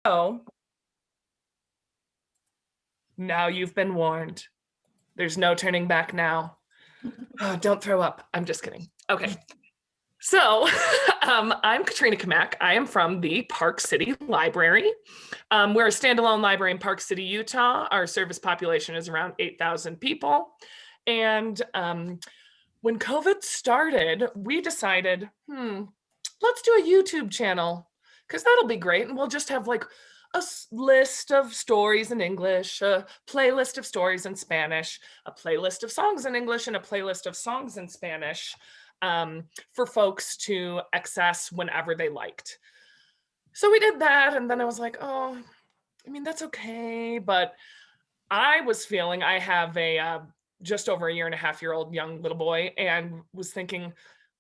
So now you've been warned. There's no turning back now. Oh, don't throw up. I'm just kidding. Okay. So I'm Katrina Kmak. I am from the Park City Library. We're a standalone library in Park City, Utah. Our service population is around 8,000 people. And when COVID started, we decided, let's do a YouTube channel because that'll be great. And we'll just have like a list of stories in English, a playlist of stories in Spanish, a playlist of songs in English, and a playlist of songs in Spanish for folks to access whenever they liked. So we did that. And then I was like, oh, I mean, that's okay. But I was feeling I have a just over a 1.5-year-old young little boy and was thinking,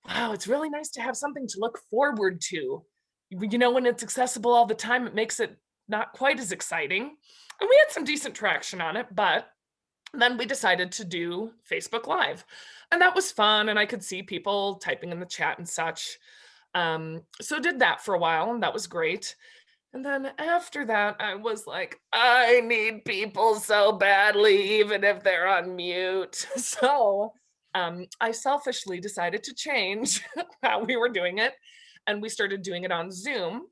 wow, it's really nice to have something to look forward to. You know, when it's accessible all the time, it makes it not quite as exciting. And we had some decent traction on it, but then we decided to do Facebook Live. And that was fun. And I could see people typing in the chat and such. So did that for a while, and that was great. And then after that, I was like, I need people so badly, even if they're on mute. So I selfishly decided to change how we were doing it. And we started doing it on Zoom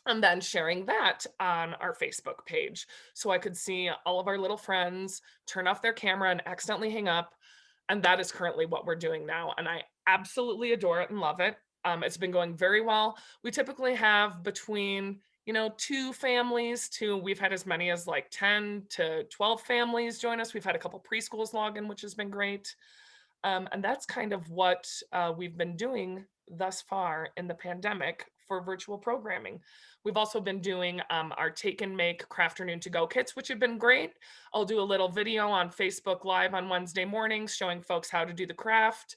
and then sharing that on our Facebook page. So I could see all of our little friends turn off their camera and accidentally hang up. And that is currently what we're doing now. And I absolutely adore it and love it. It's been going very well. We typically have between 2 families to we've had as many as like 10 to 12 families join us. We've had a couple preschools log in, which has been great. And that's kind of what we've been doing thus far in the pandemic for virtual programming. We've also been doing our take and make crafternoon to go kits, which have been great. I'll do a little video on Facebook Live on Wednesday mornings showing folks how to do the craft.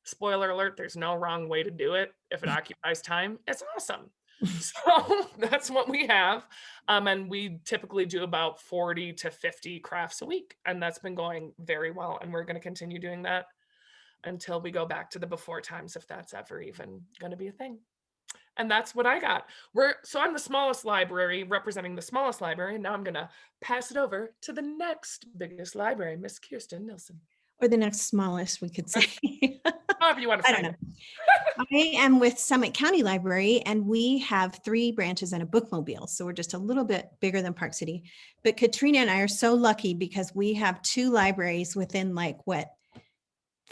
Spoiler alert, there's no wrong way to do it. If it occupies time, it's awesome. So that's what we have. And we typically do about 40 to 50 crafts a week. And that's been going very well. And we're going to continue doing that until we go back to the before times, if that's ever even going to be a thing. And that's what I got. So I'm the smallest library, representing the smallest library. And now I'm going to pass it over to the next biggest library, Miss Kirsten Nilsson. Or the next smallest, we could say. However you want to frame it. I am with Summit County Library, and we have 3 branches and a bookmobile. So we're just a little bit bigger than Park City. But Katrina and I are so lucky because we have 2 libraries within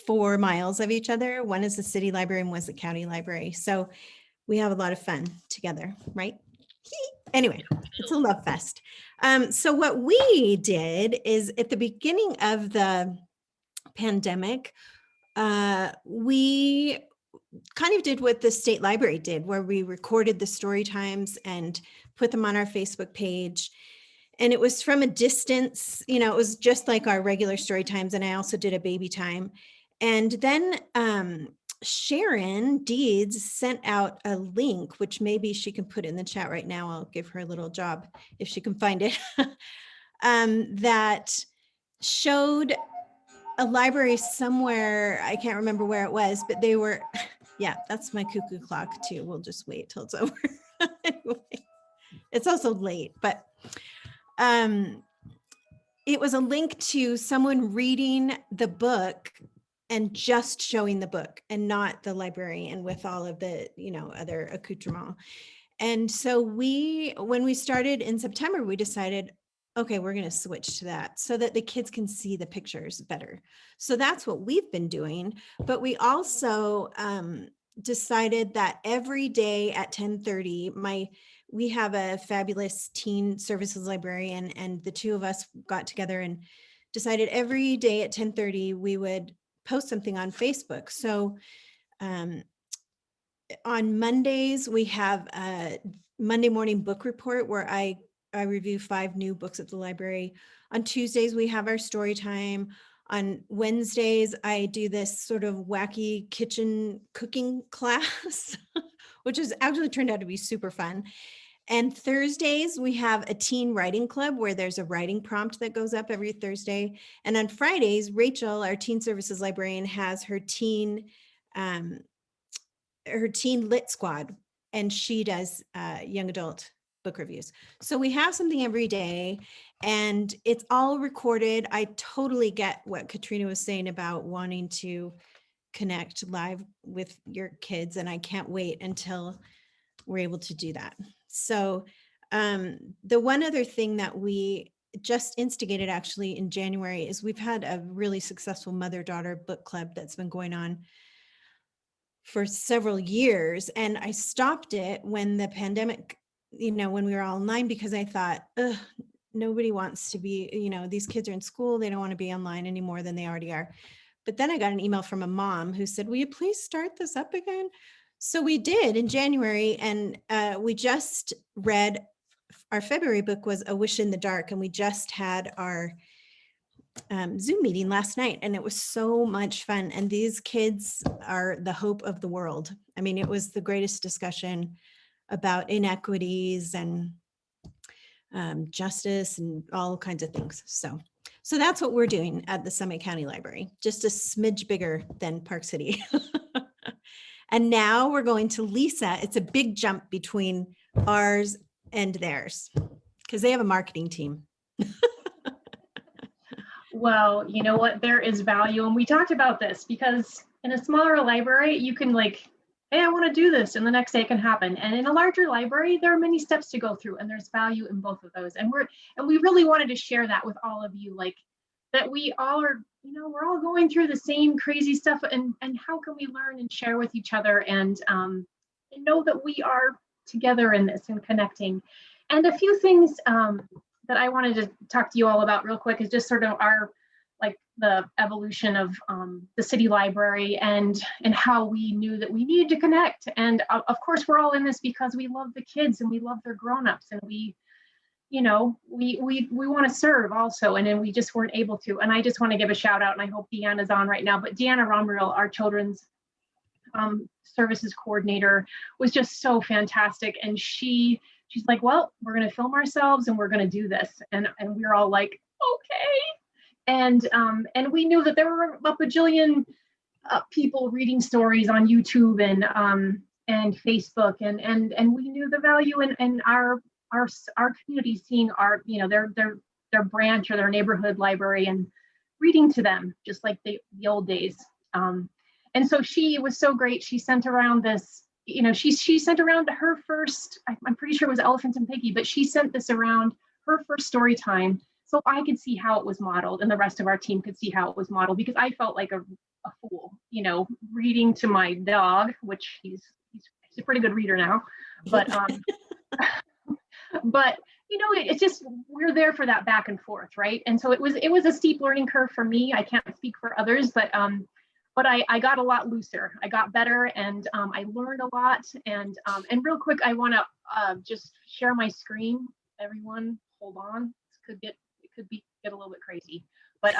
4 miles of each other. One is the city library and one is the county library. So we have a lot of fun together, right? Anyway, it's a love fest. So what we did is at the beginning of the pandemic, we kind of did what the state library did, where we recorded the Storytimes and put them on our Facebook page. And it was from a distance, it was just like our regular Storytimes. And I also did a baby time. And then Sharon Deeds sent out a link, which maybe she can put in the chat right now. I'll give her a little job if she can find it, that showed a library somewhere. I can't remember where it was, but they were, yeah, that's my cuckoo clock too. We'll just wait till it's over. Anyway, it's also late, but it was a link to someone reading the book and just showing the book and not the librarian with all of the, other accoutrement. And so when we started in September, we decided, okay, we're going to switch to that so that the kids can see the pictures better. So that's what we've been doing. But we also decided that every day at 10:30, we have a fabulous teen services librarian, and the 2 of us got together and decided every day at 10:30 we would post something on Facebook. So on Mondays, we have a Monday morning book report where I review 5 new books at the library. On Tuesdays, we have our story time. On Wednesdays, I do this sort of wacky kitchen cooking class, which has actually turned out to be super fun. And Thursdays, we have a teen writing club where there's a writing prompt that goes up every Thursday. And on Fridays, Rachel, our teen services librarian, has her teen lit squad, and she does young adult book reviews. So we have something every day, and it's all recorded. I totally get what Katrina was saying about wanting to connect live with your kids, and I can't wait until we're able to do that. So the one other thing that we just instigated actually in January is we've had a really successful mother-daughter book club that's been going on for several years. And I stopped it when the pandemic, when we were all online, because I thought, ugh, nobody wants to be, these kids are in school, they don't want to be online any more than they already are. But then I got an email from a mom who said, will you please start this up again? So we did in January, and we just read, our February book was A Wish in the Dark, and we just had our Zoom meeting last night, and it was so much fun. And these kids are the hope of the world. I mean, it was the greatest discussion about inequities and justice and all kinds of things. So that's what we're doing at the Summit County Library, just a smidge bigger than Park City. And now we're going to Lisa. It's a big jump between ours and theirs because they have a marketing team. Well, you know what? There is value. And we talked about this because in a smaller library, you can like, hey, I want to do this. And the next day it can happen. And in a larger library, there are many steps to go through, and there's value in both of those. And we really wanted to share that with all of you, like that we all are, we're all going through the same crazy stuff, and how can we learn and share with each other and know that we are together in this and connecting. And a few things that I wanted to talk to you all about real quick is just sort of our, like the evolution of the city library and how we knew that we needed to connect. And of course, we're all in this because we love the kids and we love their grown-ups, and we want to serve also, and then we just weren't able to. And I just want to give a shout out, and I hope Deanna's on right now, but Deanna Romerill, our children's services coordinator, was just so fantastic. And she's like, well, we're going to film ourselves and we're going to do this. And we're all like, okay. And we knew that there were a bajillion people reading stories on YouTube and Facebook, and we knew the value in our community seeing our, their branch or their neighborhood library and reading to them, just like the old days. And so she was so great. She sent around this, she sent around her first, I'm pretty sure it was Elephant and Piggy, but she sent this around her first story time so I could see how it was modeled and the rest of our team could see how it was modeled, because I felt like a fool, reading to my dog, which he's a pretty good reader now, but but it's just, we're there for that back and forth, right? And so it was a steep learning curve for me. I can't speak for others, but I got a lot looser. I got better, and I learned a lot. And real quick, I want to just share my screen. Everyone, hold on. This could get a little bit crazy. But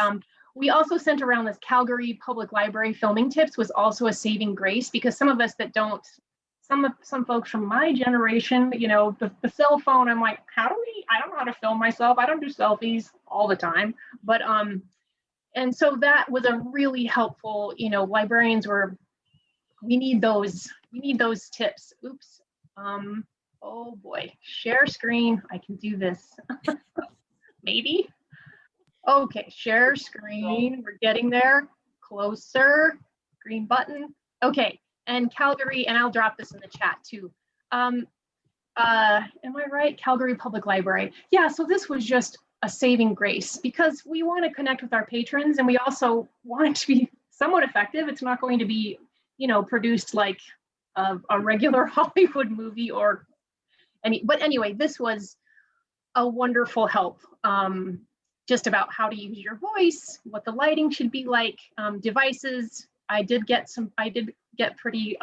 we also sent around this Calgary Public Library filming tips was also a saving grace, because some of us that don't, some folks from my generation, the cell phone, I'm like, I don't know how to film myself. I don't do selfies all the time. But and so that was a really helpful, librarians we need those tips. Oops. Oh boy, share screen. I can do this. Maybe. Okay, share screen. We're getting there. Closer. Green button. Okay. And Calgary, and I'll drop this in the chat too. Am I right? Calgary Public Library. Yeah, so this was just a saving grace, because we want to connect with our patrons, and we also want it to be somewhat effective. It's not going to be, produced like a regular Hollywood movie but anyway, this was a wonderful help, just about how to use your voice, what the lighting should be like, devices. I did get pretty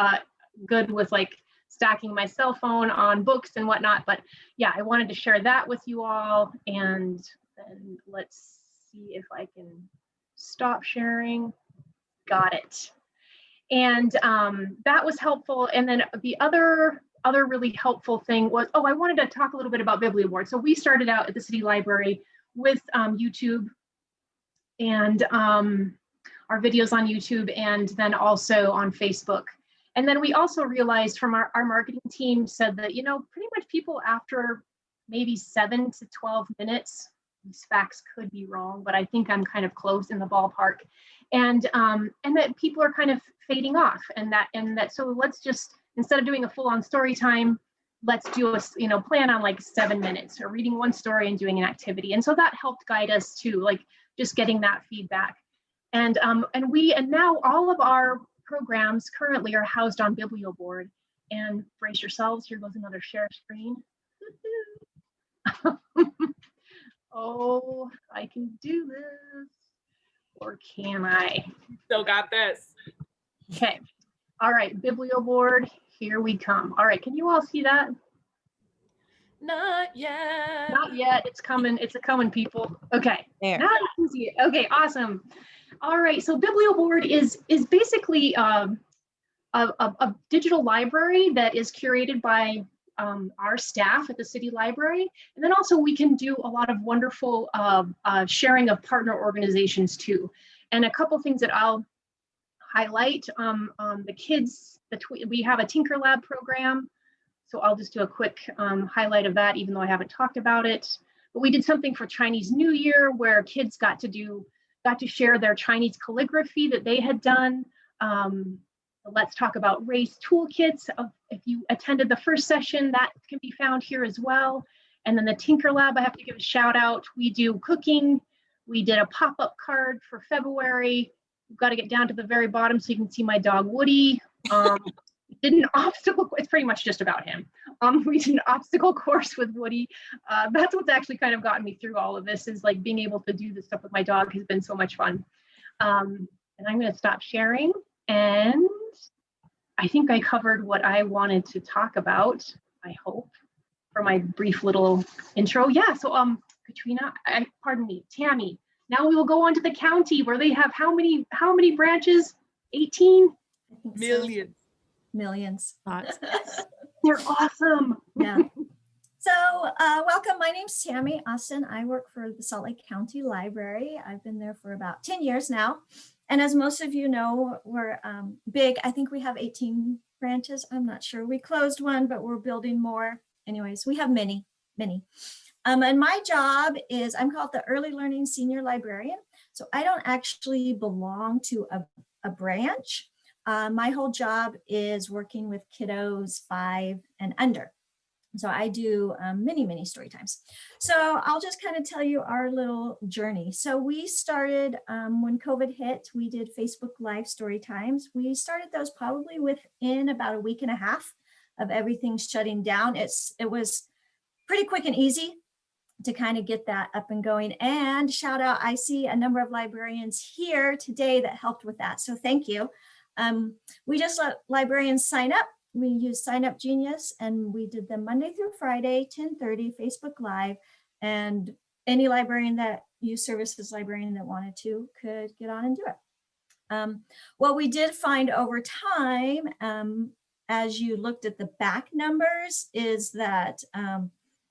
good with like stacking my cell phone on books and whatnot, but yeah, I wanted to share that with you all. And then let's see if I can stop sharing. Got it. And that was helpful. And then the other really helpful thing was, I wanted to talk a little bit about BiblioBoard. So we started out at the City Library with YouTube and our videos on YouTube, and then also on Facebook. And then we also realized from our marketing team said that, you know, pretty much people after maybe 7 to 12 minutes, these facts could be wrong, but I think I'm kind of close in the ballpark. And that people are kind of fading off, and that so let's just, instead of doing a full-on story time, let's do a, you know, plan on like 7 minutes or reading one story and doing an activity. And so that helped guide us too, like just getting that feedback. And now all of our programs currently are housed on Biblioboard. And brace yourselves, here goes another share screen. Oh, I can do this. Or can I? Still got this. Okay. All right, Biblioboard, here we come. All right, can you all see that? Not yet. Not yet. It's coming. It's a coming, people. Okay. There. Now you can see it. Okay, awesome. All right, so Biblioboard is basically a digital library that is curated by our staff at the city library. And then also we can do a lot of wonderful sharing of partner organizations too. And a couple things that I'll highlight, the kids, we have a Tinker Lab program. So I'll just do a quick highlight of that, even though I haven't talked about it. But we did something for Chinese New Year where kids got to share their Chinese calligraphy that they had done. Let's talk about race toolkits. If you attended the first session, that can be found here as well. And then the Tinker Lab, I have to give a shout out. We do cooking. We did a pop-up card for February. We've got to get down to the very bottom so you can see my dog Woody. Did an obstacle, it's pretty much just about him. We did an obstacle course with Woody. That's what's actually kind of gotten me through all of this, is like being able to do this stuff with my dog has been so much fun. And I'm going to stop sharing. And I think I covered what I wanted to talk about, I hope, for my brief little intro. Yeah, so Katrina, pardon me, Tami. Now we will go on to the county where they have how many branches? 18? Millions. Millions. They're awesome. Yeah. So welcome. My name's Tami Austin. I work for the Salt Lake County Library. I've been there for about 10 years now. And as most of you know, we're big. I think we have 18 branches. I'm not sure. We closed one, but we're building more. Anyways, we have many. And my job is, I'm called the Early Learning Senior Librarian. So I don't actually belong to a branch. My whole job is working with kiddos 5 and under. So I do many story times. So I'll just kind of tell you our little journey. So we started when COVID hit, we did Facebook Live story times. We started those probably within about a week and a half of everything shutting down. It was pretty quick and easy to kind of get that up and going. And shout out, I see a number of librarians here today that helped with that. So thank you. We just let librarians sign up. We use Sign Up Genius, and we did them Monday through Friday, 10:30, Facebook Live, and any librarian that used services librarian that wanted to could get on and do it. What we did find over time, as you looked at the back numbers, is that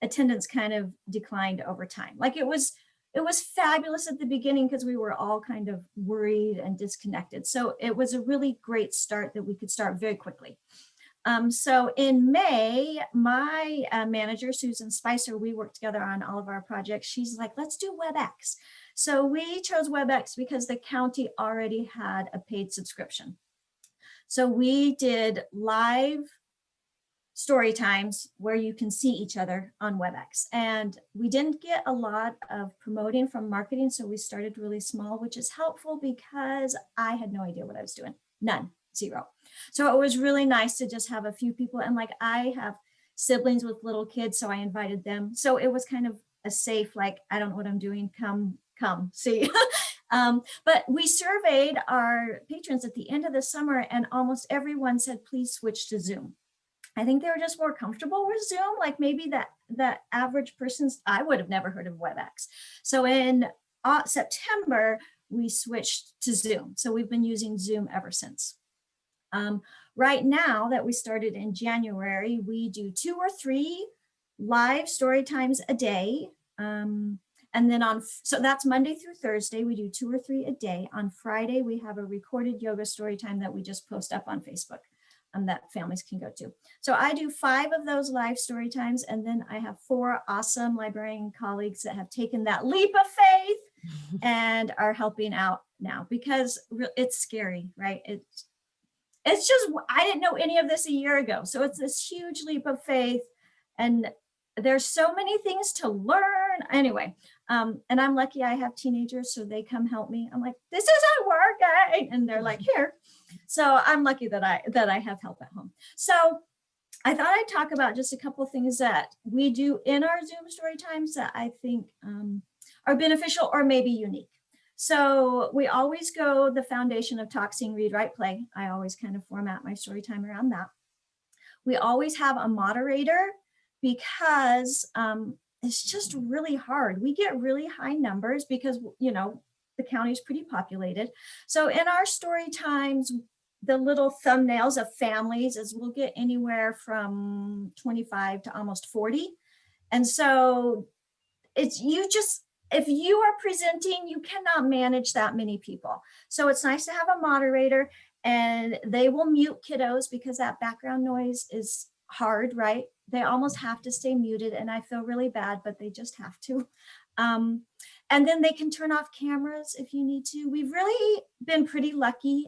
attendance kind of declined over time. Like it was fabulous at the beginning because we were all kind of worried and disconnected. So it was a really great start that we could start very quickly. So in May, my manager, Susan Spicer, we worked together on all of our projects. She's like, let's do WebEx. So we chose WebEx because the county already had a paid subscription. So we did live story times where you can see each other on WebEx. And we didn't get a lot of promoting from marketing. So we started really small, which is helpful because I had no idea what I was doing. None. Zero. So it was really nice to just have a few people. And like I have siblings with little kids, so I invited them. So it was kind of a safe, like, I don't know what I'm doing. Come see. But we surveyed our patrons at the end of the summer and almost everyone said, please switch to Zoom. I think they were just more comfortable with Zoom. Like maybe that average person's, I would have never heard of WebEx. So in September, we switched to Zoom. So we've been using Zoom ever since. Right now that we started in January, we do 2 or 3 live story times a day. And then so that's Monday through Thursday, we do 2 or 3 a day. On Friday, we have a recorded yoga story time that we just post up on Facebook. that families can go to. So I do 5 of those live story times, and then I have 4 awesome librarian colleagues that have taken that leap of faith and are helping out now, because it's scary, right? It's just, I didn't know any of this a year ago. So it's this huge leap of faith, and there's so many things to learn. Anyway, and I'm lucky I have teenagers, so they come help me. I'm like, this isn't working. And they're like, here. So I'm lucky that I have help at home. So I thought I'd talk about just a couple of things that we do in our Zoom story times that I think are beneficial or maybe unique. So we always go the foundation of talk, sing, read, write, play. I always kind of format my story time around that. We always have a moderator because it's just really hard. We get really high numbers because, you know, the county is pretty populated. So in our story times, the little thumbnails of families is we'll get anywhere from 25 to almost 40. And so it's if you are presenting, you cannot manage that many people. So it's nice to have a moderator, and they will mute kiddos because that background noise is hard, right? They almost have to stay muted, and I feel really bad, but they just have to. And then they can turn off cameras if you need to. We've really been pretty lucky.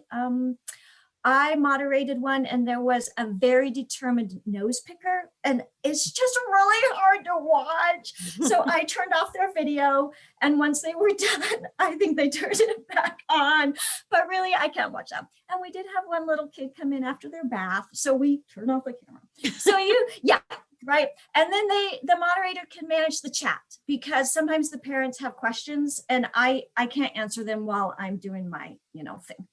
I moderated one, and there was a very determined nose picker, and it's just really hard to watch. So I turned off their video, and once they were done, I think they turned it back on, but really I can't watch them. And we did have one little kid come in after their bath, so we turned off the camera. So yeah, right. And then the moderator can manage the chat, because sometimes the parents have questions and I can't answer them while I'm doing my, thing.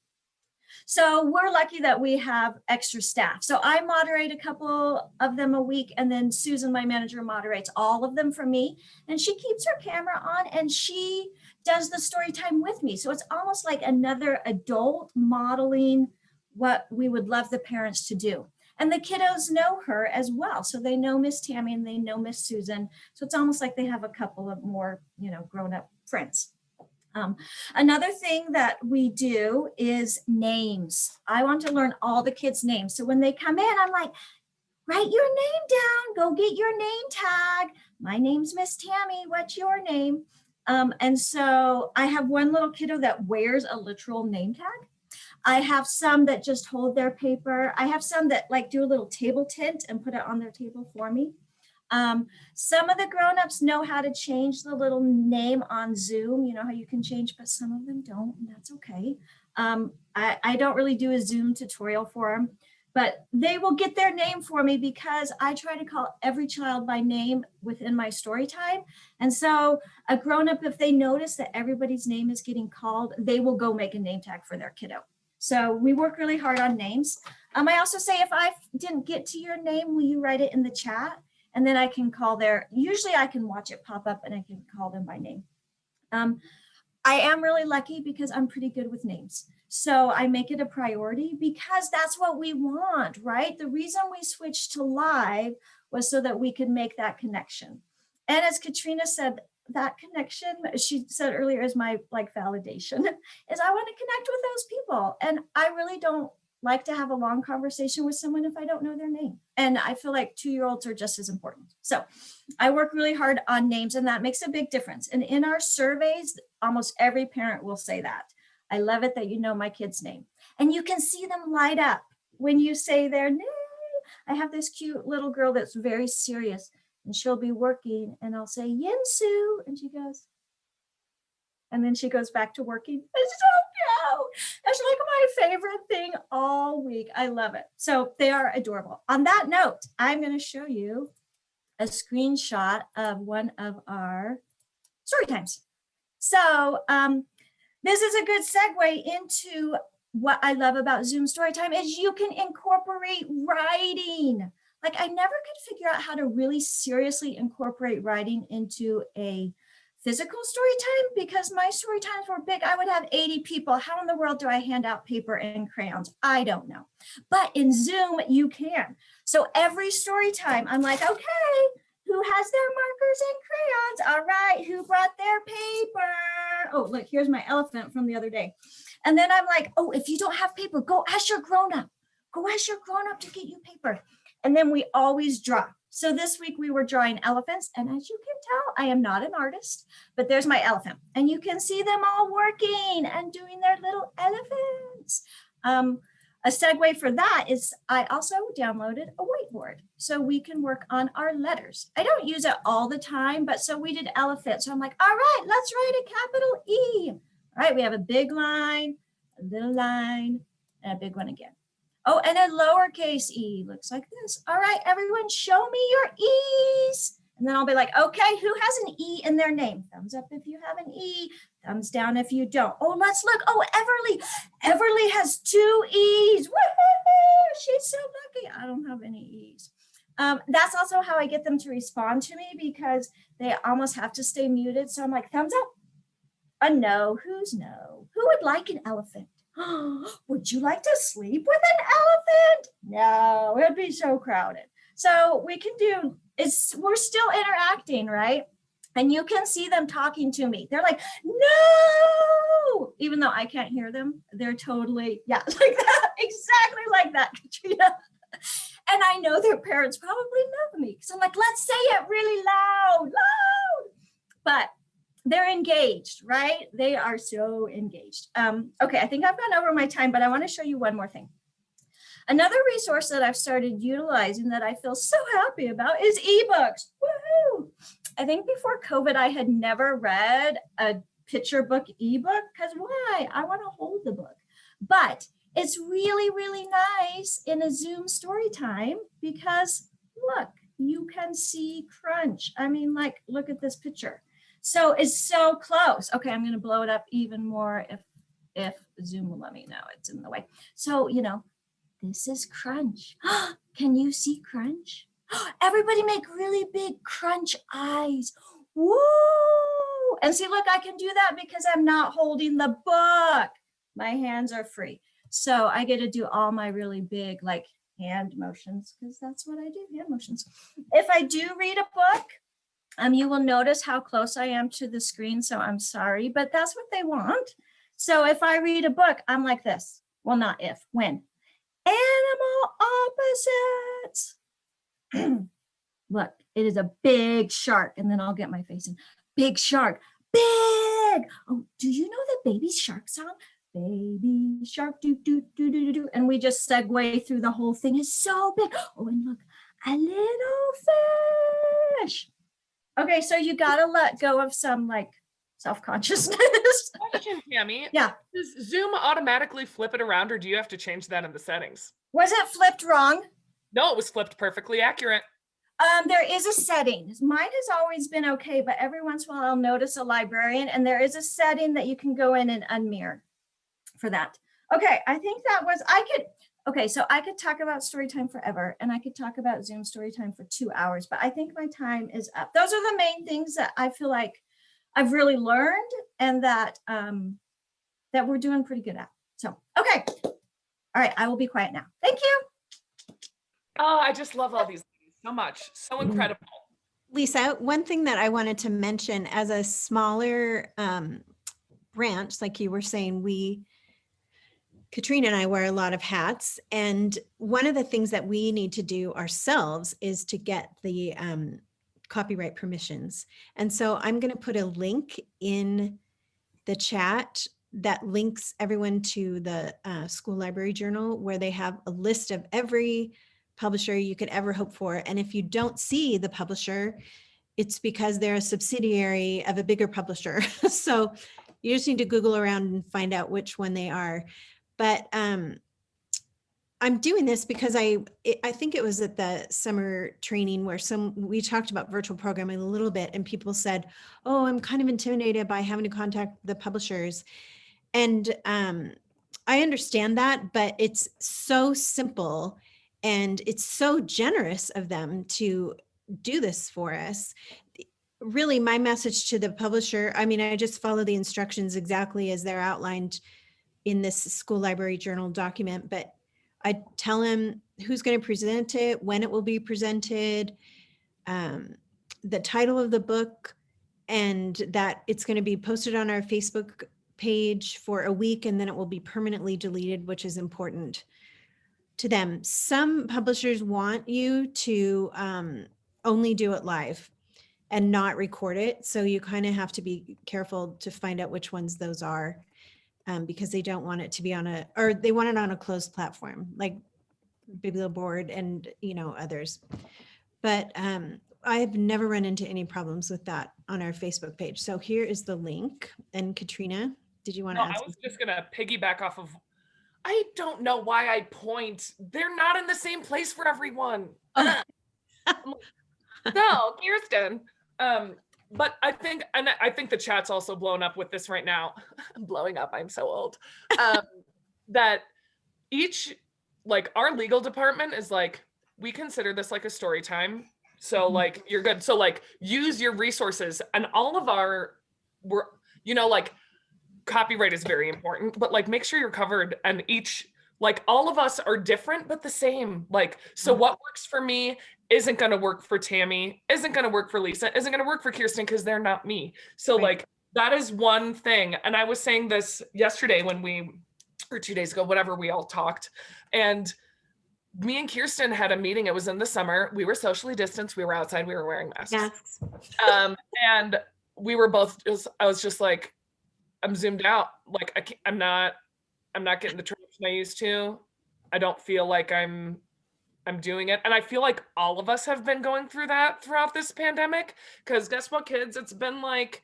So we're lucky that we have extra staff. So I moderate a couple of them a week, and then Susan, my manager, moderates all of them for me. And she keeps her camera on and she does the story time with me. So it's almost like another adult modeling what we would love the parents to do. And the kiddos know her as well. So they know Miss Tami and they know Miss Susan. So it's almost like they have a couple of more, grown-up friends. Another thing that we do is names. I want to learn all the kids' names. So when they come in, I'm like, write your name down, go get your name tag. My name's Miss Tami, what's your name? And so I have one little kiddo that wears a literal name tag. I have some that just hold their paper. I have some that do a little table tint and put it on their table for me. Some of the grown-ups know how to change the little name on Zoom. You know how you can change, but some of them don't, and that's okay. I don't really do a Zoom tutorial for them, but they will get their name for me because I try to call every child by name within my story time. And so a grown-up, if they notice that everybody's name is getting called, they will go make a name tag for their kiddo. So we work really hard on names. I also say, if I didn't get to your name, will you write it in the chat? And then I can call usually I can watch it pop up and I can call them by name. I am really lucky because I'm pretty good with names. So I make it a priority because that's what we want, right? The reason we switched to live was so that we could make that connection. And as Katrina said, that connection, she said earlier, is my validation, is I want to connect with those people. And I really don't like to have a long conversation with someone if I don't know their name. And I feel like 2-year-olds are just as important. So I work really hard on names, and that makes a big difference. And in our surveys, almost every parent will say that. I love it that you know my kid's name. And you can see them light up when you say their name. I have this cute little girl that's very serious, and she'll be working, and I'll say, Yinsu, and she goes, and then she goes back to working. It's so cute. That's my favorite thing all week. I love it. So they are adorable. On that note, I'm going to show you a screenshot of one of our story times. So this is a good segue into what I love about Zoom Storytime is you can incorporate writing. I never could figure out how to really seriously incorporate writing into a physical story time because my story times were big. I would have 80 people. How in the world do I hand out paper and crayons? I don't know. But in Zoom, you can. So every story time, I'm like, okay, who has their markers and crayons? All right, who brought their paper? Oh, look, here's my elephant from the other day. And then I'm like, oh, if you don't have paper, go ask your grown-up. go ask your grown-up to get you paper. And then we always draw. So this week we were drawing elephants, and as you can tell, I am not an artist, but there's my elephant, and you can see them all working and doing their little elephants. A segue for that is I also downloaded a whiteboard so we can work on our letters. I don't use it all the time, but so we did elephant. So I'm like, all right, let's write a capital E. All right, we have a big line, a little line, and a big one again. Oh, and a lowercase e looks like this. All right, everyone, show me your E's. And then I'll be like, okay, who has an E in their name? Thumbs up if you have an E, thumbs down if you don't. Oh, let's look. Oh, Everly. Everly has 2 E's. Woo-hoo-hoo. She's so lucky. I don't have any E's. That's also how I get them to respond to me because they almost have to stay muted. So I'm like, thumbs up. A no. Who's no? Who would like an elephant? Would you like to sleep with an elephant? No, it'd be so crowded. So we can do is we're still interacting, right? And you can see them talking to me. They're like, no, even though I can't hear them, they're totally, yeah, like that, exactly like that, Katrina. And I know their parents probably love me because I'm like, let's say it really loud. But they're engaged, right? They are so engaged. Okay, I think I've gone over my time, but I want to show you one more thing. Another resource that I've started utilizing that I feel so happy about is ebooks. Woohoo! I think before COVID, I had never read a picture book ebook because why? I want to hold the book. But it's really, really nice in a Zoom story time because look, you can see crunch. I mean, like, look at this picture. So it's so close. Okay, I'm going to blow it up even more if Zoom will let me know it's in the way. So, you know, this is crunch. Can you see crunch? Everybody make really big crunch eyes. Woo! And see, look, I can do that because I'm not holding the book. My hands are free. So I get to do all my really big like hand motions because that's what I do, hand motions. If I do read a book, you will notice how close I am to the screen, so I'm sorry, but that's what they want. So if I read a book, I'm like this. Well, not if, when. Animal opposites. Look, it is a big shark, and then I'll get my face in. Big shark, big. Oh, do you know the baby shark song? Baby shark, do, do, do, do, do, do. And we just segue through the whole thing. It's so big. Oh, and look, a little fish. Okay, so you gotta let go of some like self-consciousness. Question, Tami. Yeah. Does Zoom automatically flip it around, or do you have to change that in the settings? Was it flipped wrong? No, it was flipped perfectly accurate. There is a setting. Mine has always been okay, but every once in a while I'll notice a librarian, and there is a setting that you can go in and unmirror for that. Okay, I think that was, okay, so I could talk about Storytime forever, and I could talk about Zoom Storytime for 2 hours, but I think my time is up. Those are the main things that I feel like I've really learned and that that we're doing pretty good at. So, okay. All right, I will be quiet now. Thank you. Oh, I just love all these things so much. So incredible. Lisa, one thing that I wanted to mention as a smaller branch, like you were saying, Katrina and I wear a lot of hats. And one of the things that we need to do ourselves is to get the copyright permissions. And so I'm going to put a link in the chat that links everyone to the School Library Journal, where they have a list of every publisher you could ever hope for. And if you don't see the publisher, it's because they're a subsidiary of a bigger publisher. So you just need to Google around and find out which one they are. But I'm doing this because I think it was at the summer training where we talked about virtual programming a little bit, and people said, oh, I'm kind of intimidated by having to contact the publishers. And I understand that, but it's so simple and it's so generous of them to do this for us. Really, my message to the publisher, I mean, I just follow the instructions exactly as they're outlined in this School Library Journal document, but I tell him who's going to present it, when it will be presented, the title of the book, and that it's going to be posted on our Facebook page for a week, and then it will be permanently deleted, which is important. to them. Some publishers want you to only do it live and not record it. So you kind of have to be careful to find out which ones those are, because they don't want it to be or they want it on a closed platform like Biblioboard and, others. But I've never run into any problems with that on our Facebook page. So here is the link. And Katrina, did you want to add I was something? just going to piggyback off of, I don't know why I point. They're not in the same place for everyone. No, Kirsten. But I think the chat's also blown up with this right now. I'm blowing up. I'm so old. That like our legal department is like, we consider this like a story time. So like, you're good. So like, use your resources, and all of like copyright is very important, but like, make sure you're covered, and like all of us are different, but the same. Like, so what works for me isn't going to work for Tami, isn't going to work for Lisa, isn't going to work for Kirsten, because they're not me. So like, that is one thing. And I was saying this yesterday or 2 days ago, whatever, we all talked, and me and Kirsten had a meeting. It was in the summer. We were socially distanced. We were outside. We were wearing masks. Yes. And we were both I was just like, I'm zoomed out. Like I'm not getting the traction I used to. I don't feel like I'm doing it. And I feel like all of us have been going through that throughout this pandemic, because guess what, kids? It's been like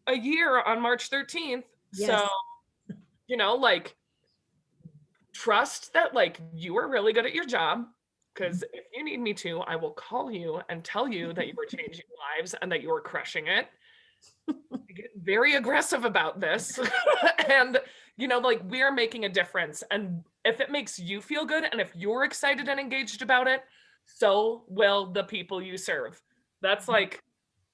a year on March 13th. Yes. So, like, trust that like you are really good at your job, because if you need me to, I will call you and tell you that you are changing lives and that you are crushing it. I get very aggressive about this. And like, we are making a difference, and if it makes you feel good and if you're excited and engaged about it, so will the people you serve. That's like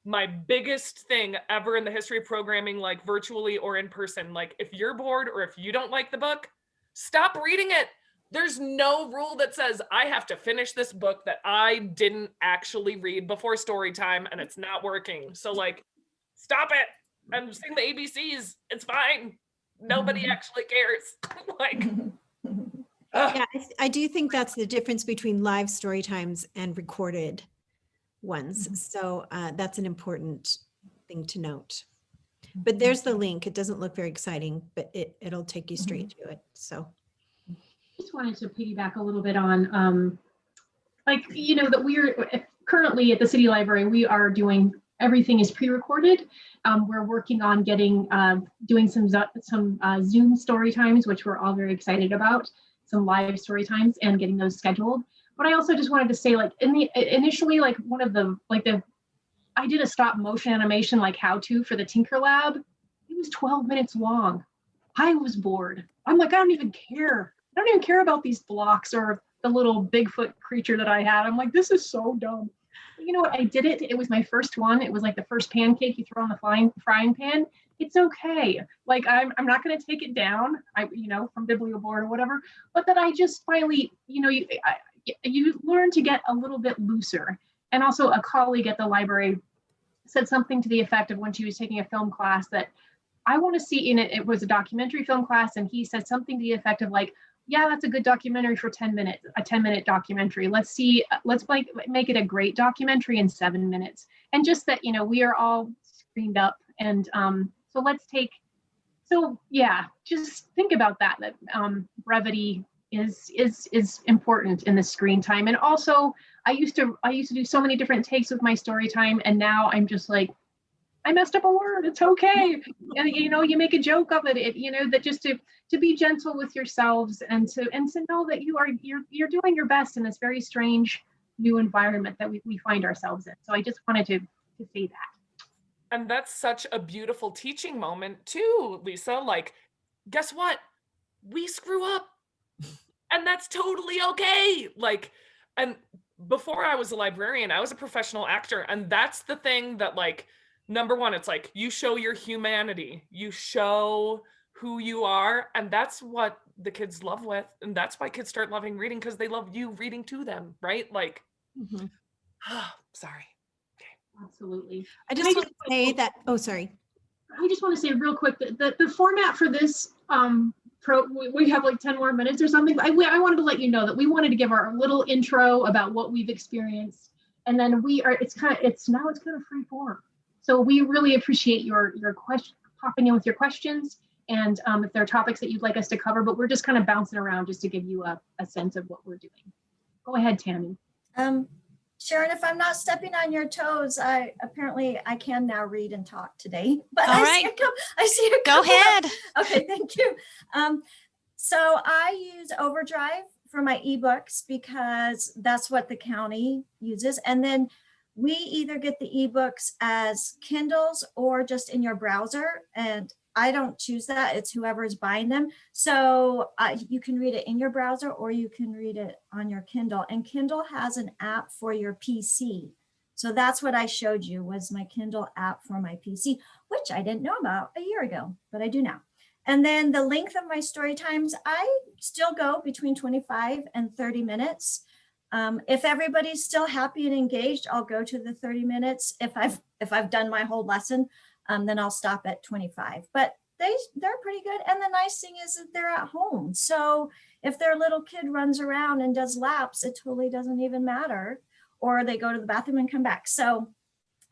my biggest thing ever in the history of programming, like virtually or in person. Like, if you're bored or if you don't like the book, stop reading it. There's no rule that says I have to finish this book that I didn't actually read before story time and it's not working. So like, stop it. I'm saying the ABCs. It's fine. Nobody actually cares. Like, yeah, I do think that's the difference between live story times and recorded ones. So that's an important thing to note. But there's the link. It doesn't look very exciting, but it'll take you straight to it. So Just wanted to piggyback a little bit on, that we're currently at the City Library, we are doing, everything is pre-recorded. We're working on doing some Zoom story times, which we're all very excited about, some live story times, and getting those scheduled. But I also just wanted to say, like, initially, like I did a stop motion animation, like how to for the Tinker Lab. It was 12 minutes long. I was bored. I'm like, I don't even care. I don't even care about these blocks or the little Bigfoot creature that I had. I'm like, this is so dumb. But you know what? I did it. It was my first one. It was like the first pancake you throw in the frying pan. It's okay. Like, I'm not going to take it down, from Biblioboard or whatever, but that I just finally, you learn to get a little bit looser. And also, a colleague at the library said something to the effect of, when she was taking a film class, that I want to see in it, it was a documentary film class, and he said something to the effect of like, yeah, that's a good documentary for 10 minutes, a 10-minute documentary. Let's make it a great documentary in 7 minutes. And just that, we are all screened up. And just think about that brevity is important in the screen time. And also, I used to do so many different takes with my story time, and now I'm just like, I messed up a word. It's okay. And you make a joke of it. That just to be gentle with yourselves and to know that you're doing your best in this very strange new environment that we find ourselves in. So I just wanted to say that. And that's such a beautiful teaching moment too, Lisa. Like, guess what? We screw up. And that's totally okay. Like, and before I was a librarian, I was a professional actor. And that's the thing that, like, number one, it's like, you show your humanity, you show who you are. And that's what the kids love with. And that's why kids start loving reading, because they love you reading to them, right? Like, sorry. Okay. Absolutely. I just want to say that, oh, sorry. I just want to say real quick that the format for this we have like 10 more minutes or something. I wanted to let you know that we wanted to give our little intro about what we've experienced. And then it's kind of free form. So we really appreciate your question, popping in with your questions. And if there are topics that you'd like us to cover, but we're just kind of bouncing around just to give you a sense of what we're doing. Go ahead, Tami. Sharon, if I'm not stepping on your toes, I can now read and talk today. But All I right. see a Go couple ahead. Okay, thank you. So I use Overdrive for my ebooks because that's what the county uses. And then we either get the ebooks as Kindles or just in your browser. And I don't choose that. It's whoever is buying them. So you can read it in your browser or you can read it on your Kindle. And Kindle has an app for your PC. So that's what I showed you was my Kindle app for my PC, which I didn't know about a year ago, but I do now. And then the length of my story times, I still go between 25 and 30 minutes. If everybody's still happy and engaged, I'll go to the 30 minutes. If I've done my whole lesson, then I'll stop at 25. But they're pretty good. And the nice thing is that they're at home. So if their little kid runs around and does laps, it totally doesn't even matter. Or they go to the bathroom and come back. So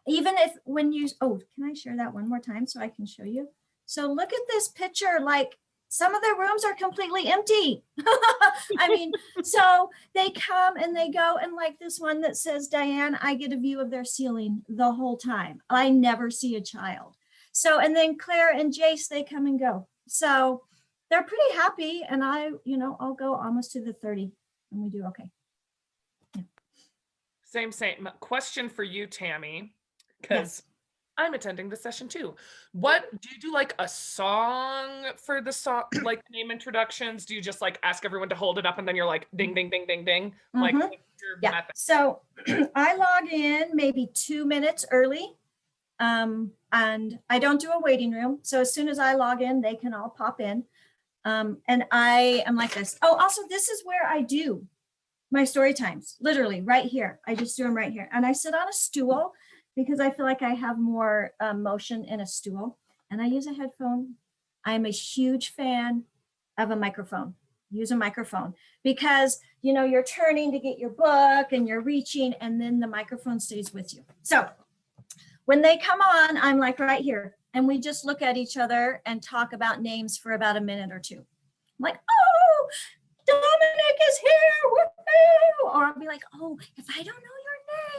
even can I share that one more time so I can show you? So look at this picture, like some of the rooms are completely empty. I mean, so they come and they go, and like this one that says, Diane, I get a view of their ceiling the whole time. I never see a child. So, and then Claire and Jace, they come and go. So they're pretty happy. And I'll go almost to the 30 and we do okay. Yeah. Same. Question for you, Tami, because I'm attending the session too. What do you do, like a song for the song, like name introductions? Do you just like ask everyone to hold it up and then you're like ding, ding, ding, ding, ding? Like, what's your method? So I log in maybe 2 minutes early. And I don't do a waiting room. So as soon as I log in, they can all pop in. And I am like this. Oh, also, this is where I do my story times, literally right here. I just do them right here. And I sit on a stool because I feel like I have more motion in a stool. And I use a headphone. I'm a huge fan of a microphone. Use a microphone because, you're turning to get your book and you're reaching and then the microphone stays with you. So when they come on, I'm like right here and we just look at each other and talk about names for about a minute or two. I'm like, oh, Dominic is here. Woo-hoo! Or I'll be like, oh, if I don't know your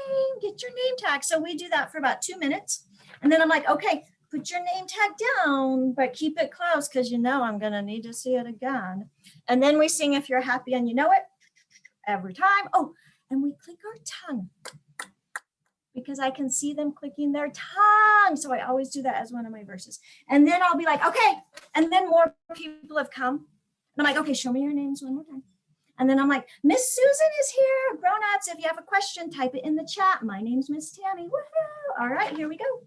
name, get your name tag. So we do that for about 2 minutes. And then I'm like, okay, put your name tag down, but keep it close because I'm going to need to see it again. And then we sing If You're Happy and You Know It every time. Oh, and we click our tongue because I can see them clicking their tongue. So I always do that as one of my verses. And then I'll be like, okay. And then more people have come. And I'm like, okay, show me your names one more time. And then I'm like, Miss Susan is here. Grown-ups, if you have a question, type it in the chat. My name's Miss Tami. Woohoo! All right, here we go. All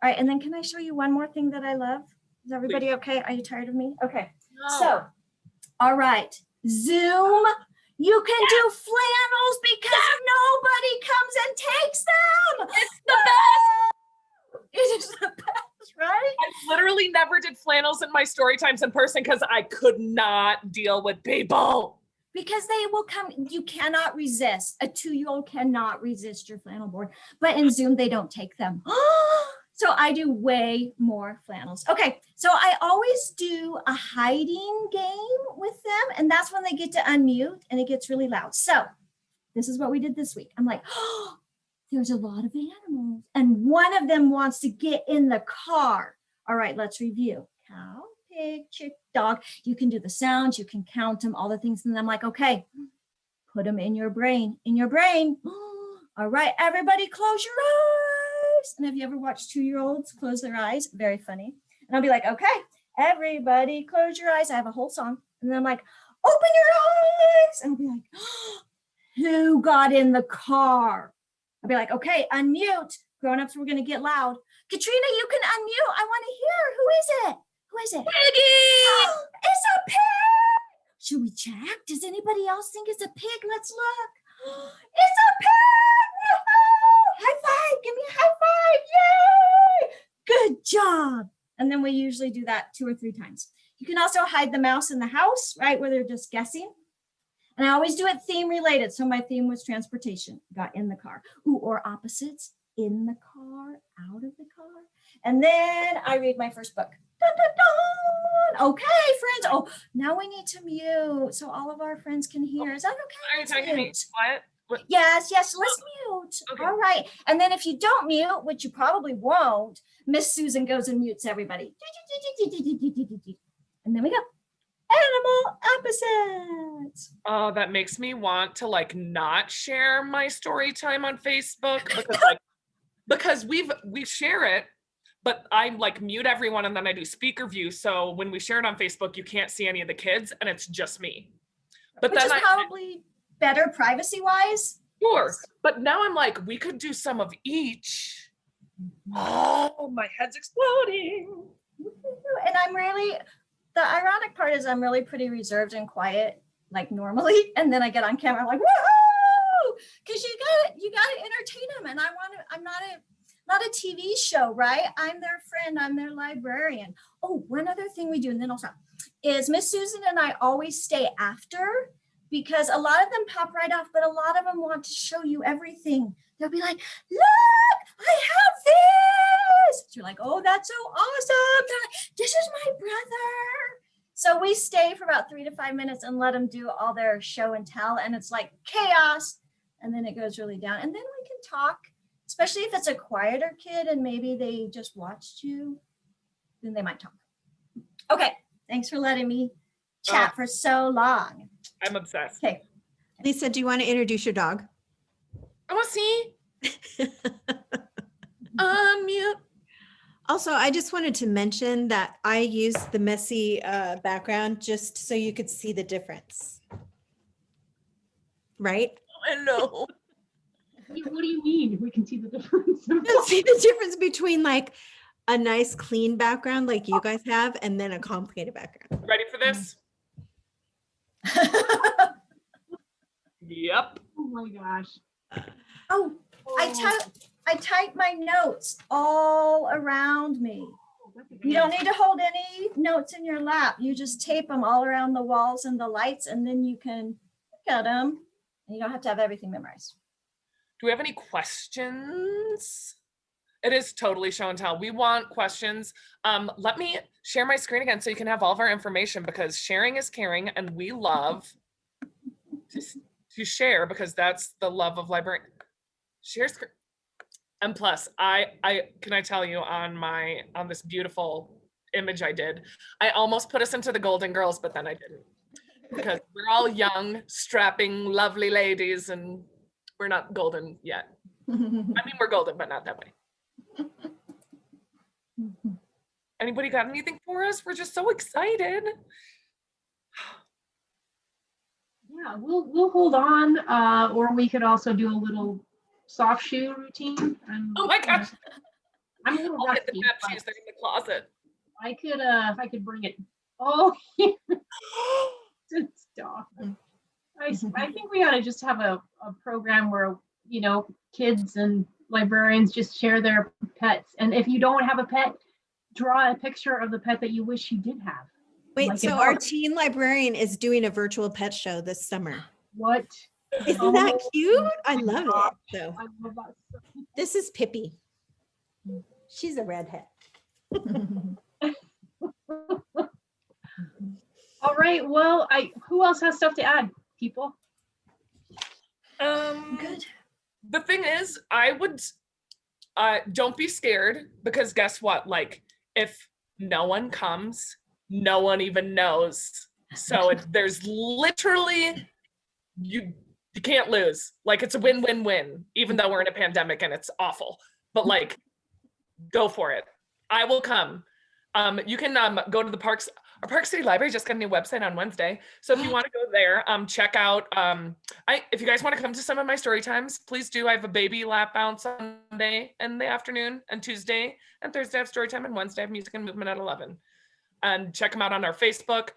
right, and then can I show you one more thing that I love? Is everybody okay? Are you tired of me? Okay. No. So, all right, Zoom. You can do flannels because nobody comes and takes them. It's the best. It is the best, right? I literally never did flannels in my story times in person because I could not deal with people. Because they will come, you cannot resist. A 2-year-old cannot resist your flannel board, but in Zoom, they don't take them. So I do way more flannels. Okay, so I always do a hiding game with them, and that's when they get to unmute and it gets really loud. So this is what we did this week. I'm like, oh, there's a lot of animals, and one of them wants to get in the car. All right, let's review. Cow, pig, chick, dog. You can do the sounds, you can count them, all the things. And I'm like, okay, put them in your brain, All right, everybody close your eyes. And have you ever watched 2-year-olds close their eyes? Very funny. And I'll be like, okay, everybody close your eyes. I have a whole song. And then I'm like, open your eyes. And I'll be like, who got in the car? I'll be like, okay, unmute. Grown-ups, we're going to get loud. Katrina, you can unmute. I want to hear. Who is it? Who is it? Piggy! It's a pig. Should we check? Does anybody else think it's a pig? Let's look. It's a pig. Woo-hoo! High five. Give me a high five. Yay. Good job. And then we usually do that 2 or 3 times. You can also hide the mouse in the house, right, where they're just guessing. And I always do it theme related. So my theme was transportation, got in the car. Ooh, or opposites, in the car, out of the car. And then I read my first book. Dun, dun, dun. Okay, friends. Oh, now we need to mute so all of our friends can hear. Is that okay? Are you talking to me? What? Yes, let's mute. Okay. All right. And then if you don't mute, which you probably won't, Miss Susan goes and mutes everybody. And then we go. Animal opposites. Oh, that makes me want to like not share my story time on Facebook because we share it, but I like mute everyone and then I do speaker view. So when we share it on Facebook, you can't see any of the kids and it's just me. But Which then is probably better privacy wise. Sure. But now I'm like, we could do some of each. Oh, my head's exploding. And I'm really, the ironic part is I'm really pretty reserved and quiet, like normally. And then I get on camera, I'm like, woohoo! Because you gotta entertain them. And I'm not a TV show, right? I'm their friend, I'm their librarian. Oh, one other thing we do, and then I'll stop, is Miss Susan and I always stay after, because a lot of them pop right off, but a lot of them want to show you everything. They'll be like, look, I have this. You're like, oh, that's so awesome. They're like, this is my brother. So we stay for about 3 to 5 minutes and let them do all their show and tell. And it's like chaos. And then it goes really down. And then we can talk, especially if it's a quieter kid and maybe they just watched you, then they might talk. Okay, thanks for letting me chat for so long. I'm obsessed. Okay. Lisa, do you want to introduce your dog? I want to see. Unmute. Also, I just wanted to mention that I used the messy background just so you could see the difference. Right? I know. What do you mean? We can see the difference. You can see the difference between like a nice clean background like you guys have and then a complicated background. Ready for this? Yep. Oh my gosh. Oh, I type my notes all around me. You don't need to hold any notes in your lap. You just tape them all around the walls and the lights, and then you can look at them. And you don't have to have everything memorized. Do we have any questions? It is totally show and tell. We want questions. Let me share my screen again so you can have all of our information, because sharing is caring and we love to share, because that's the love of library. Share screen. And plus, I can I tell you on this beautiful image I did, I almost put us into the Golden Girls, but then I didn't, because we're all young, strapping, lovely ladies, and we're not golden yet. I mean, we're golden, but not that way. Anybody got anything for us? We're just so excited. Yeah, we'll hold on, or we could also do a little soft shoe routine. Oh my gosh. I'm a little I'll rusty. get the nap shoes, they're in the closet. I could, if I could bring it. Oh, stop. I think we ought to just have a program where, you know, kids and librarians just share their pets. And if you don't have a pet, draw a picture of the pet that you wish you did have. Wait, Like so a our dog. teen librarian is doing a virtual pet show this summer. What? Isn't that Oh cute? I my love gosh. it. So I love that so much. this is Pippi. She's a redhead. All right. Well, who else has stuff to add, people? Good. The thing is, I would, don't be scared, because guess what? Like, if no one comes, no one even knows. So there's literally, you can't lose. Like, it's a win-win-win, even though we're in a pandemic and it's awful. But like, go for it. I will come. You can go to the parks. Our Park City Library just got a new website on Wednesday. So if you want to go there, check out, if you guys want to come to some of my story times, please do. I have a baby lap bounce on Sunday in the afternoon, and Tuesday and Thursday I have story time, and Wednesday I have music and movement at 11. And check them out on our Facebook.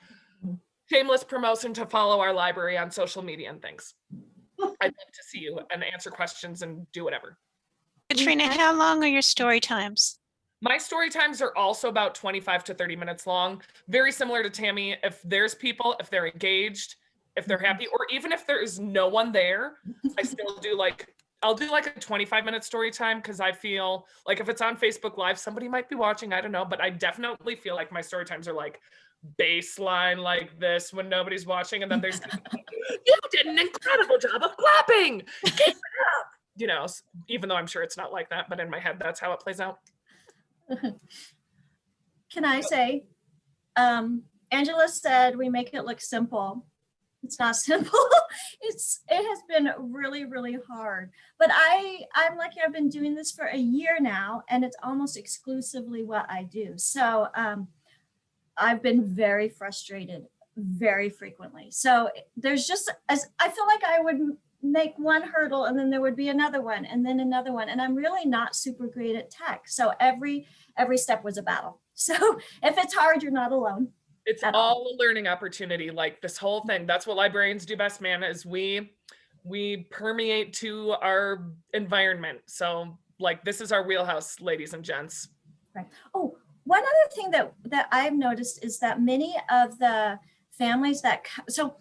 Shameless promotion to follow our library on social media and things. I'd love to see you and answer questions and do whatever. Katrina, how long are your story times? My story times are also about 25 to 30 minutes long, very similar to Tami. If there's people, if they're engaged, if they're happy, or even if there is no one there, I still do like, I'll do like a 25-minute story time because I feel like if it's on Facebook Live, somebody might be watching, I don't know, but I definitely feel like my story times are like baseline like this when nobody's watching, and then there's you did an incredible job of clapping. Keep it up. You know, even though I'm sure it's not like that, but in my head, that's how it plays out. Can I say, Angela said we make it look simple. It's not simple. It has been really, really hard. But I'm lucky I've been doing this for a year now, and it's almost exclusively what I do. So I've been very frustrated very frequently. So there's just, as I feel like I would make one hurdle and then there would be another one and then another one. And I'm really not super great at tech. So every step was a battle. So if it's hard, you're not alone. It's all a learning opportunity. Like this whole thing, that's what librarians do best, man, is we permeate to our environment. So like, this is our wheelhouse, ladies and gents. Right. Oh, one other thing that I've noticed is that many of the families so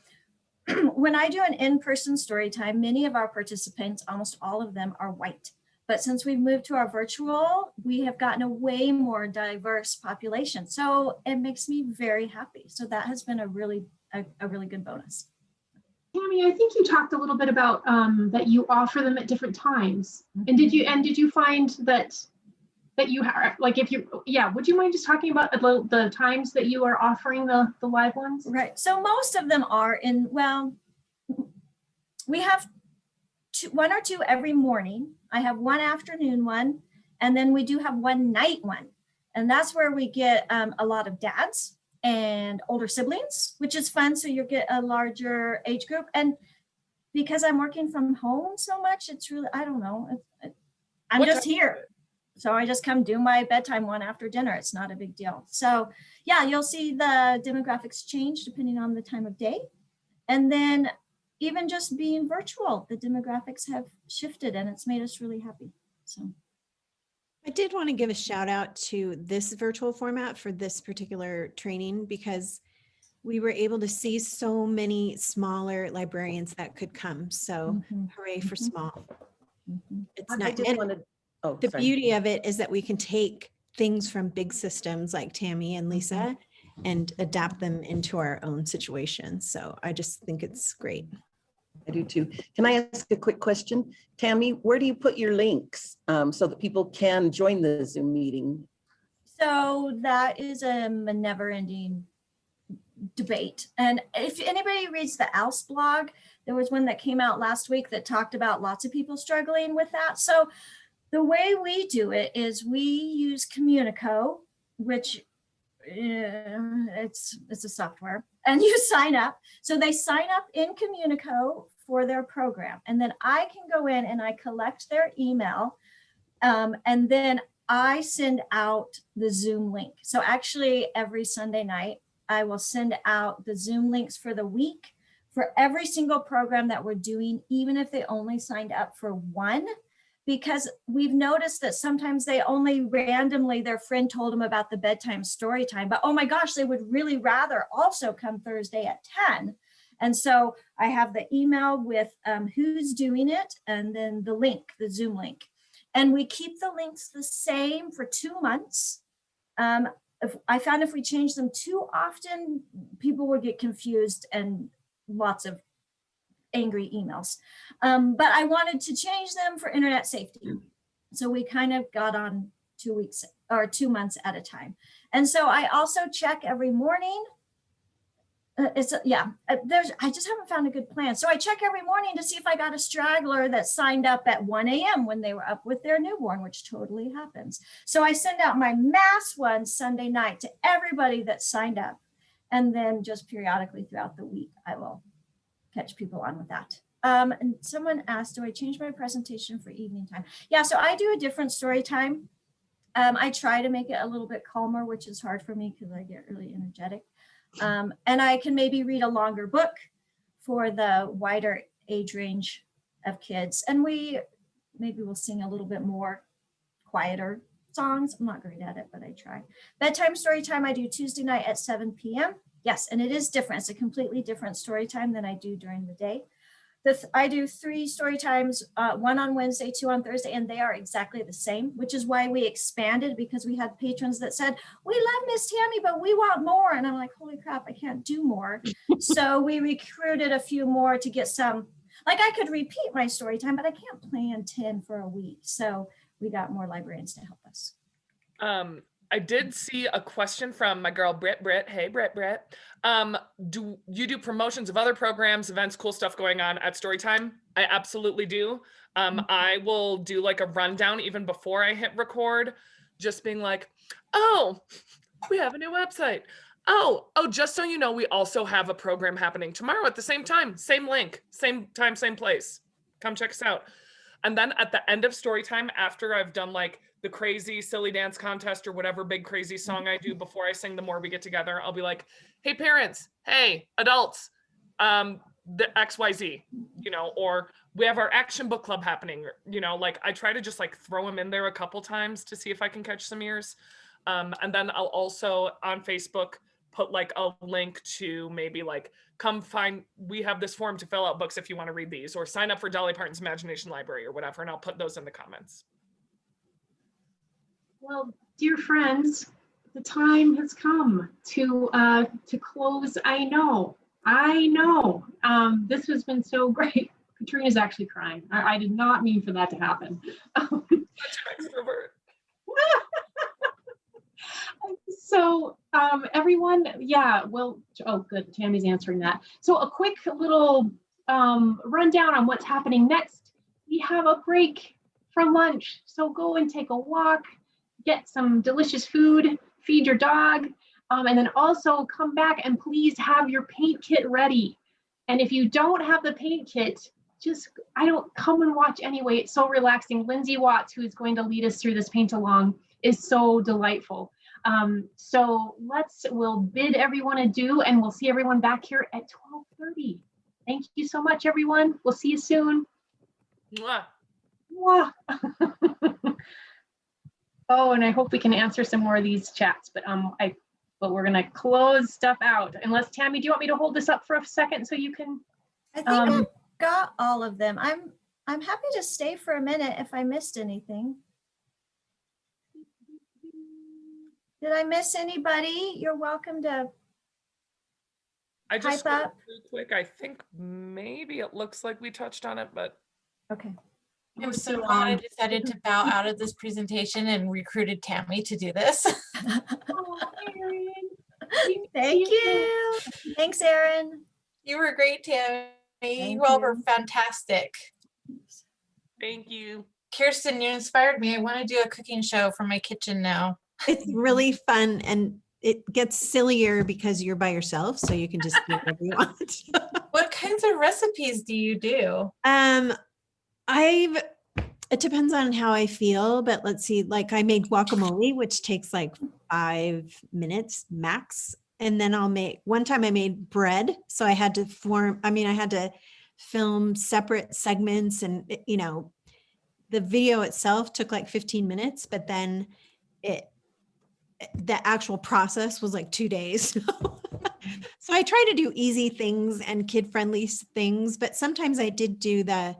when I do an in-person story time, many of our participants, almost all of them, are white. But since we've moved to our virtual, we have gotten a way more diverse population. So it makes me very happy. So that has been a really good bonus. Tami, I think you talked a little bit about that you offer them at different times. And did you find that you have, like, would you mind just talking about the times that you are offering the live ones? Right. So most of them are we have one or two every morning. I have one afternoon one, and then we do have one night one. And that's where we get a lot of dads and older siblings, which is fun. So you get a larger age group. And because I'm working from home so much, it's really, I don't know, I'm just here. So I just come do my bedtime one after dinner. It's not a big deal. So yeah, you'll see the demographics change depending on the time of day. And then even just being virtual, the demographics have shifted and it's made us really happy. So I did want to give a shout out to this virtual format for this particular training because we were able to see so many smaller librarians that could come. So hooray for small. It's I not. just wanted, The beauty of it is that we can take things from big systems like Tami and Lisa and adapt them into our own situation. So I just think it's great. I do too. Can I ask a quick question? Tami, where do you put your links so that people can join the Zoom meeting? So that is a never-ending debate. And if anybody reads the ALS blog, there was one that came out last week that talked about lots of people struggling with that. So the way we do it is we use Communico, which it's a software, and you sign up. So they sign up in Communico for their program. And then I can go in and I collect their email. And then I send out the Zoom link. So actually every Sunday night, I will send out the Zoom links for the week for every single program that we're doing, even if they only signed up for one. Because we've noticed that sometimes they only randomly, their friend told them about the bedtime story time, but oh my gosh, they would really rather also come Thursday at 10. And so I have the email with who's doing it and then the link, the Zoom link. And we keep the links the same for 2 months. I found if we change them too often, people would get confused and lots of angry emails. But I wanted to change them for internet safety. So we kind of got on 2 weeks or 2 months at a time. And so I also check every morning. I just haven't found a good plan. So I check every morning to see if I got a straggler that signed up at 1 a.m. when they were up with their newborn, which totally happens. So I send out my mass one Sunday night to everybody that signed up. And then just periodically throughout the week, I will catch people on with that. And someone asked, do I change my presentation for evening time? Yeah, so I do a different story time. I try to make it a little bit calmer, which is hard for me because I get really energetic. And I can maybe read a longer book for the wider age range of kids. And maybe we'll sing a little bit more quieter. songs. I'm not great at it, but I try. Bedtime story time I do Tuesday night at 7 p.m. Yes, and it is different. It's a completely different story time than I do during the day. I do 3 story times, 1 on Wednesday, 2 on Thursday, and they are exactly the same, which is why we expanded, because we had patrons that said, we love Miss Tami, but we want more. And I'm like, holy crap, I can't do more. So we recruited a few more to get some, like I could repeat my story time, but I can't plan 10 for a week. So we got more librarians to help us. I did see a question from my girl, Britt. Hey, Britt. Do you do promotions of other programs, events, cool stuff going on at Storytime? I absolutely do. I will do like a rundown even before I hit record, just being like, oh, we have a new website. Oh, just so you know, we also have a program happening tomorrow at the same time, same link, same time, same place. Come check us out. And then at the end of Storytime, after I've done like the crazy silly dance contest or whatever big crazy song I do before I sing The More We Get Together, I'll be like, hey parents, hey adults, the XYZ, you know, or we have our action book club happening, you know, like I try to just like throw them in there a couple times to see if I can catch some ears. And then I'll also on Facebook put like a link to maybe like, come find, we have this form to fill out books if you want to read these, or sign up for Dolly Parton's Imagination Library or whatever, and I'll put those in the comments. Well, dear friends, the time has come to close. I know. This has been so great. Katrina's actually crying. I did not mean for that to happen. Such an extrovert. So everyone, yeah, well, oh good, Tammy's answering that. So a quick little rundown on what's happening next. We have a break for lunch, so go and take a walk, get some delicious food, feed your dog, and then also come back and please have your paint kit ready. And if you don't have the paint kit, just, come and watch anyway. It's so relaxing. Lindsay Watts, who is going to lead us through this paint along, is so delightful. So we'll bid everyone adieu, and we'll see everyone back here at 12:30. Thank you so much, everyone. We'll see you soon. Mwah. Mwah. Oh, and I hope we can answer some more of these chats, but we're gonna close stuff out. Unless Tami, do you want me to hold this up for a second so you can? I think I've got all of them. I'm happy to stay for a minute if I missed anything. Did I miss anybody? You're welcome to I just type up. real quick. I think maybe it looks like we touched on it, but Okay. I'm so glad I decided to bow out of this presentation and recruited Tami to do this. Oh, Erin. Thank you. Thanks, Erin. You were great, Tami. Thank You all were you. fantastic. thank you. Kirsten, you inspired me. I want to do a cooking show from my kitchen now. It's really fun, and it gets sillier because you're by yourself, so you can just do whatever you want. What kinds of recipes do you do? It depends on how I feel, but let's see, like I made guacamole, which takes like 5 minutes max. And then one time I made bread. So I had to film separate segments, and the video itself took like 15 minutes, but then the actual process was like 2 days. So I try to do easy things and kid-friendly things, but sometimes I did do the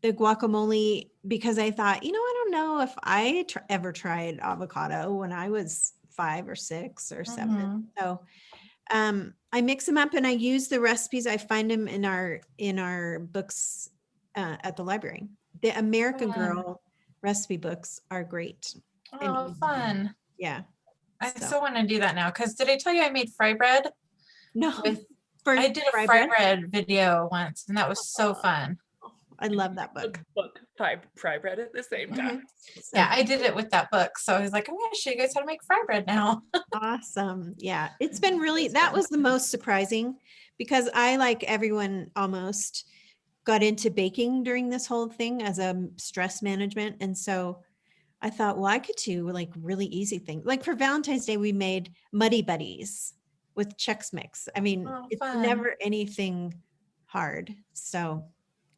guacamole because I thought, I don't know if I ever tried avocado when I was 5 or 6 or 7. Mhm. So I mix them up and I use the recipes. I find them in our books at the library. The American Fun. Girl recipe books are great. and Oh, easy. fun. Yeah. I So. still want to do that now. Because did I tell you I made fry bread? No. I did a fry bread video once, and that was so fun. I love that book. Fry bread at the same time. So Yeah, I did it with that book. So I was like, I'm going to show you guys how to make fry bread now. awesome. Yeah. It's been really, that was the most surprising because I, like everyone almost, got into baking during this whole thing as a stress management. And so I thought, well, I could do like really easy things. Like for Valentine's Day, we made Muddy Buddies with Chex Mix. I mean, Oh, it's fun. never anything hard. So,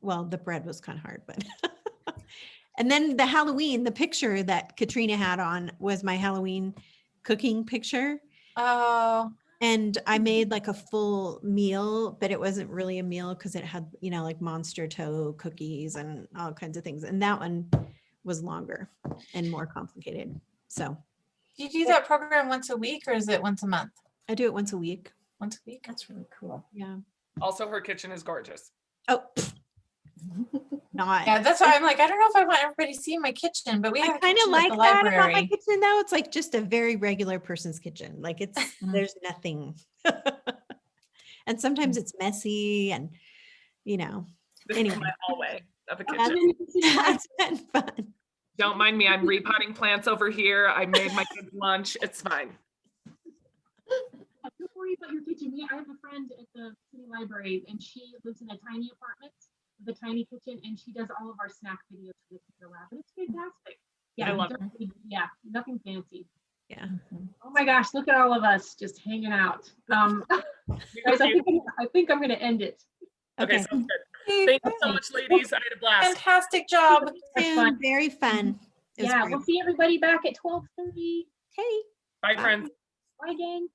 well, the bread was kind of hard, but And then the Halloween, the picture that Katrina had on was my Halloween cooking picture. Oh, And I made like a full meal, but it wasn't really a meal because it had, you know, like monster toe cookies and all kinds of things. And that one was longer and more complicated. So do you do that program once a week or is it once a month? I do it once a week. Once a week. That's really cool. Yeah. Also, her kitchen is gorgeous. Oh, not. Yeah, that's why I'm like, I don't know if I want everybody to see my kitchen, but we I have a kind of kitchen at like the that about my library. kitchen though. It's like just a very regular person's kitchen. Like it's, Mhm. there's nothing. And sometimes it's messy and, you know, This Anyway. is my hallway of a that's, kitchen. that's been fun. Don't mind me. I'm repotting plants over here. I made my kids lunch. It's fine. Don't worry about your kitchen. I have a friend at the city library and she lives in a tiny apartment with a tiny kitchen and she does all of our snack videos for the Cooker Lab and it's fantastic. Yeah, I love don't need- yeah, nothing fancy. Yeah. Oh my gosh, look at all of us just hanging out. Guys, I think I'm gonna end it. Okay, Okay. sounds good. Thank you so much, ladies. I had a blast. Fantastic job. That's fun. Soon, very fun. It was Yeah, great. we'll see everybody back at 12:30. Hey. Bye, friends. Bye, gang.